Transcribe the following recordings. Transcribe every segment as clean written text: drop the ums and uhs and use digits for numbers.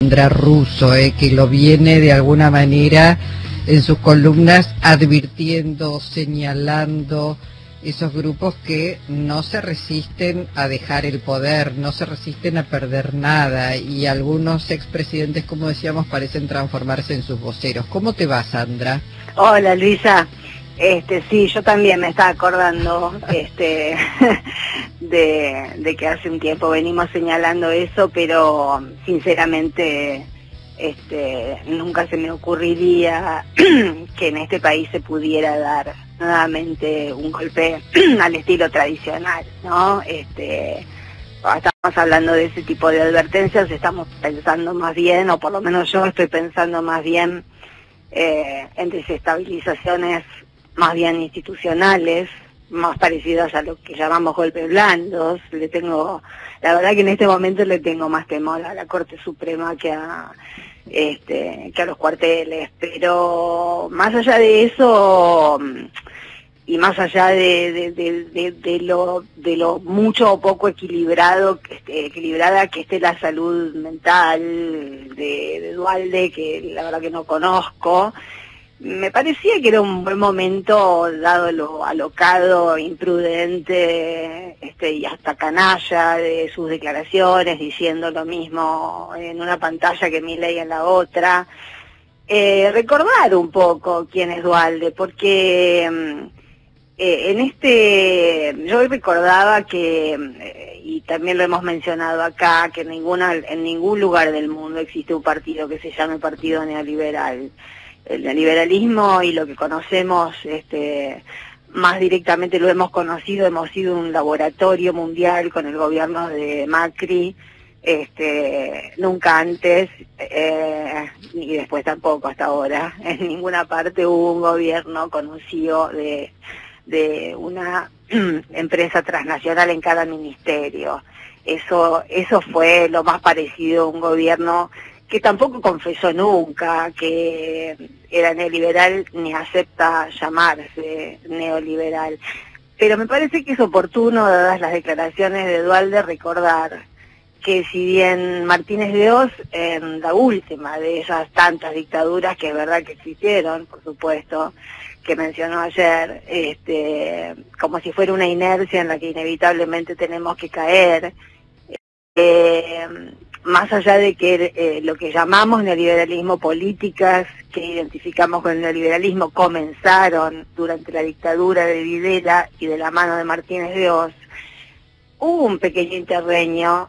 Sandra Russo, que lo viene de alguna manera en sus columnas advirtiendo, señalando esos grupos que no se resisten a dejar el poder, no se resisten a perder nada, y algunos expresidentes, como decíamos, parecen transformarse en sus voceros. ¿Cómo te va, Sandra? Hola, Luisa. Sí, yo también me estaba acordando de que hace un tiempo venimos señalando eso, pero sinceramente nunca se me ocurriría que en este país se pudiera dar nuevamente un golpe al estilo tradicional, ¿no? Estamos hablando de ese tipo de advertencias, estamos pensando más bien, o por lo menos yo estoy pensando más bien en desestabilizaciones más bien institucionales, más parecidas a lo que llamamos golpes blandos. La verdad que en este momento le tengo más temor a la Corte Suprema que a los cuarteles, pero más allá de eso, y más allá de lo mucho o poco equilibrada que esté la salud mental de Duhalde, que la verdad que no conozco, me parecía que era un buen momento, dado lo alocado, imprudente y hasta canalla de sus declaraciones, diciendo lo mismo en una pantalla que Milei en la otra, recordar un poco quién es Duhalde, porque yo recordaba que, y también lo hemos mencionado acá, que en ningún lugar del mundo existe un partido que se llame Partido Neoliberal. El neoliberalismo y lo que conocemos, más directamente lo hemos conocido, hemos sido un laboratorio mundial con el gobierno de Macri, nunca antes, ni después tampoco hasta ahora, en ninguna parte hubo un gobierno con un CEO de una empresa transnacional en cada ministerio. Eso fue lo más parecido a un gobierno que tampoco confesó nunca que era neoliberal ni acepta llamarse neoliberal. Pero me parece que es oportuno, dadas las declaraciones de Duhalde, recordar que si bien Martínez de Oz, en la última de esas tantas dictaduras que es verdad que existieron, por supuesto, que mencionó ayer, como si fuera una inercia en la que inevitablemente tenemos que caer, más allá de que lo que llamamos neoliberalismo, políticas que identificamos con el neoliberalismo comenzaron durante la dictadura de Videla y de la mano de Martínez de Oz, hubo un pequeño interreño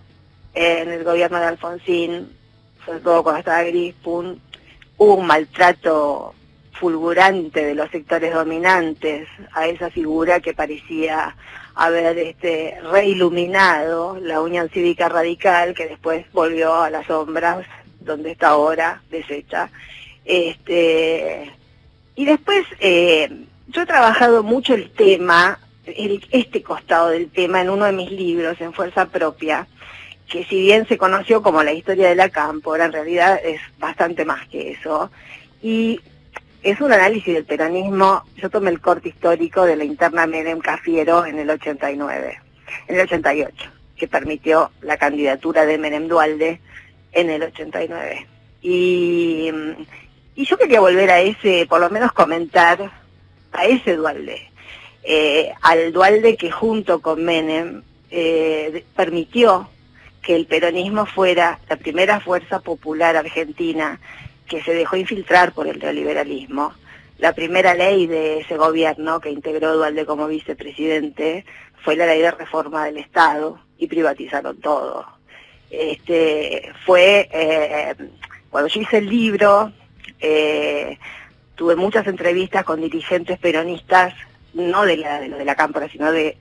en el gobierno de Alfonsín, sobre todo cuando estaba Grispun, hubo un maltrato fulgurante de los sectores dominantes a esa figura que parecía haber reiluminado la Unión Cívica Radical, que después volvió a las sombras, donde está ahora, deshecha. Y después, yo he trabajado mucho el tema, este costado del tema, en uno de mis libros, en Fuerza Propia, que si bien se conoció como la historia de la cámpora, en realidad es bastante más que eso. Y es un análisis del peronismo. Yo tomé el corte histórico de la interna Menem-Cafiero en el 89, en el 88, que permitió la candidatura de Menem Duhalde en el 89. Y yo quería volver a por lo menos comentar a ese Duhalde, al Duhalde que junto con Menem permitió que el peronismo fuera la primera fuerza popular argentina que se dejó infiltrar por el neoliberalismo. La primera ley de ese gobierno que integró Duhalde como vicepresidente fue la ley de reforma del Estado, y privatizaron todo. Cuando yo hice el libro, tuve muchas entrevistas con dirigentes peronistas, no de la cámpora, sino de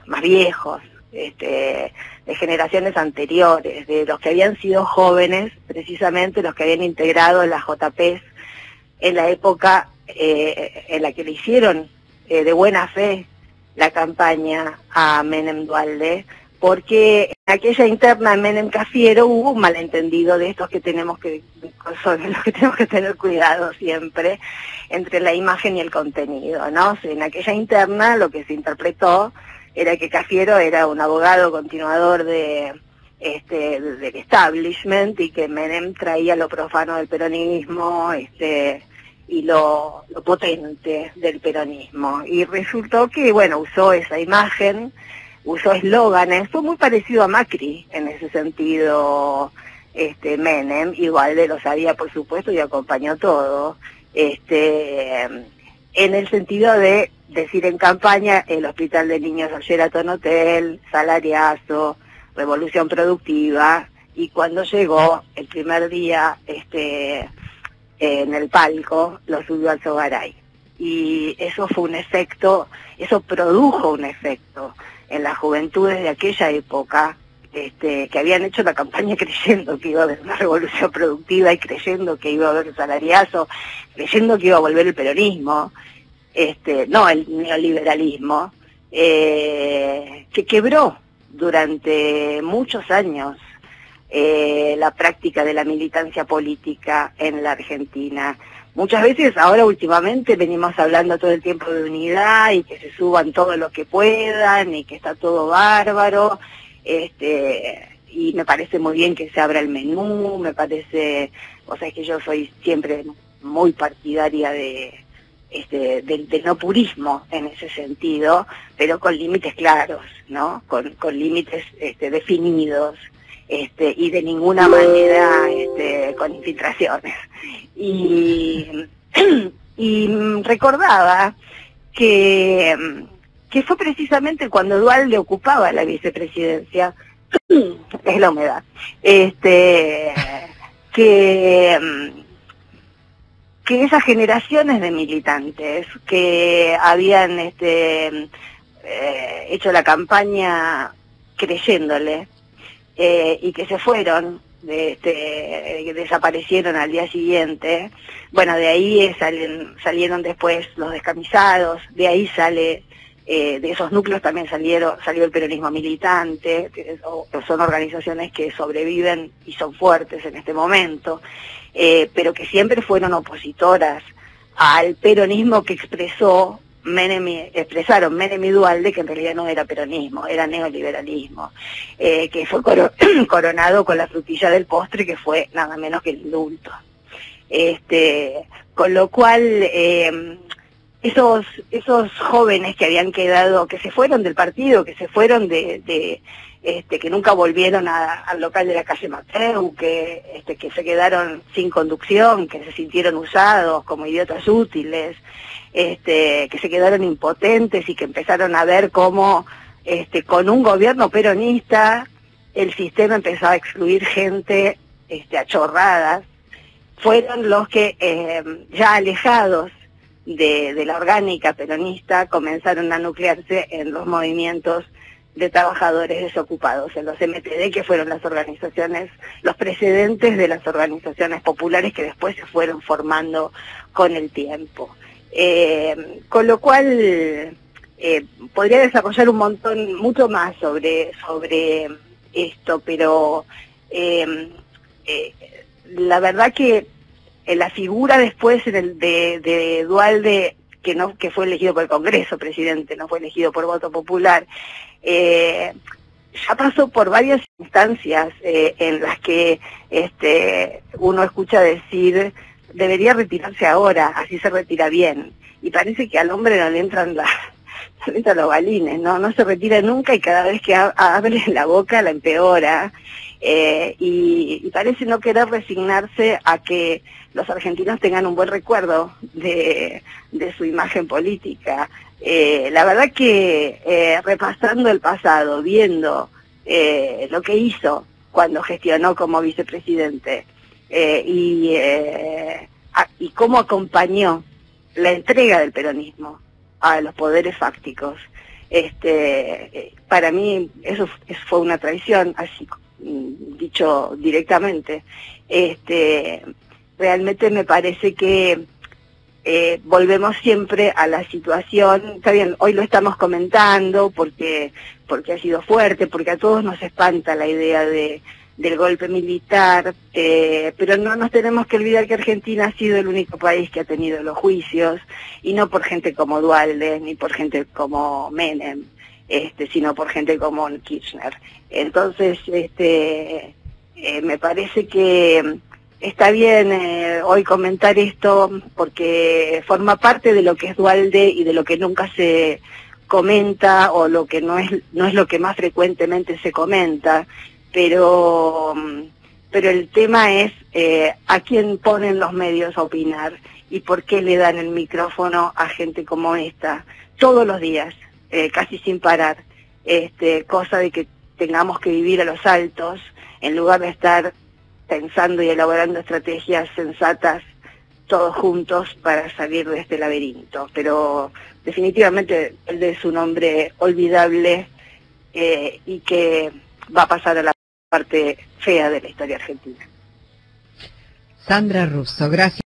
más viejos, de generaciones anteriores, de los que habían sido jóvenes, precisamente los que habían integrado las JPs en la época en la que le hicieron de buena fe la campaña a Menem Duhalde, porque en aquella interna en Menem-Cafiero hubo un malentendido de estos sobre los que tenemos que tener cuidado siempre, entre la imagen y el contenido, ¿no? En aquella interna lo que se interpretó era que Cafiero era un abogado continuador de del establishment, y que Menem traía lo profano del peronismo, y lo potente del peronismo. Y resultó que, bueno, usó esa imagen, usó eslóganes, fue muy parecido a Macri en ese sentido, Menem, igual de lo sabía, por supuesto, y acompañó todo, en el sentido de decir en campaña: el hospital de niños al Sheraton Hotel, salariazo, revolución productiva. Y cuando llegó el primer día, en el palco, lo subió al Sogaray. Y eso fue un efecto, eso produjo un efecto en las juventudes de aquella época, que habían hecho la campaña creyendo que iba a haber una revolución productiva y creyendo que iba a haber salariazo, creyendo que iba a volver el peronismo, no el neoliberalismo, que quebró durante muchos años la práctica de la militancia política en la Argentina. Muchas veces, ahora últimamente, venimos hablando todo el tiempo de unidad y que se suban todo lo que puedan y que está todo bárbaro, y me parece muy bien que se abra el menú, me parece, o sea, es que yo soy siempre muy partidaria del no purismo en ese sentido, pero con límites claros, ¿no? Con límites definidos, y de ninguna manera con infiltraciones. Y recordaba que fue precisamente cuando Duhalde ocupaba la vicepresidencia, es la humedad, que esas generaciones de militantes que habían hecho la campaña creyéndole, y que se fueron, que desaparecieron al día siguiente, bueno, de ahí salieron después los descamisados, de ahí de esos núcleos también salió el peronismo militante, que son organizaciones que sobreviven y son fuertes en este momento, pero que siempre fueron opositoras al peronismo que expresaron Menem y Duhalde, que en realidad no era peronismo, era neoliberalismo, que fue coronado con la frutilla del postre, que fue nada menos que el indulto. Con lo cual, esos jóvenes que habían quedado, que se fueron del partido, que se fueron que nunca volvieron al local de la calle Mateu, que se quedaron sin conducción, que se sintieron usados como idiotas útiles, que se quedaron impotentes y que empezaron a ver cómo con un gobierno peronista el sistema empezaba a excluir gente a chorradas, fueron los que ya alejados de la orgánica peronista comenzaron a nuclearse en los movimientos de trabajadores desocupados, en los MTD, que fueron las organizaciones, los precedentes de las organizaciones populares que después se fueron formando con el tiempo. Con lo cual podría desarrollar mucho más sobre esto, pero la verdad que la figura después de Duhalde, que fue elegido por el Congreso, presidente, no fue elegido por voto popular, ya pasó por varias instancias en las que uno escucha decir: debería retirarse ahora, así se retira bien. Y parece que al hombre no le entran los balines, no se retira nunca, y cada vez que abre la boca la empeora, y parece no querer resignarse a que los argentinos tengan un buen recuerdo de su imagen política. La verdad que repasando el pasado, viendo lo que hizo cuando gestionó como vicepresidente, y cómo acompañó la entrega del peronismo a los poderes fácticos, para mí eso fue una traición, así dicho directamente. Realmente me parece que volvemos siempre a la situación. Está bien, hoy lo estamos comentando porque ha sido fuerte, porque a todos nos espanta la idea del golpe militar, pero no nos tenemos que olvidar que Argentina ha sido el único país que ha tenido los juicios, y no por gente como Duhalde, ni por gente como Menem. sino por gente como Kirchner. Entonces, me parece que está bien hoy comentar esto porque forma parte de lo que es Duhalde y de lo que nunca se comenta o lo que no es lo que más frecuentemente se comenta, pero el tema es a quién ponen los medios a opinar y por qué le dan el micrófono a gente como esta todos los días, casi sin parar, cosa de que tengamos que vivir a los altos en lugar de estar pensando y elaborando estrategias sensatas todos juntos para salir de este laberinto. Pero definitivamente él es un hombre olvidable y que va a pasar a la parte fea de la historia argentina. Sandra Russo, gracias.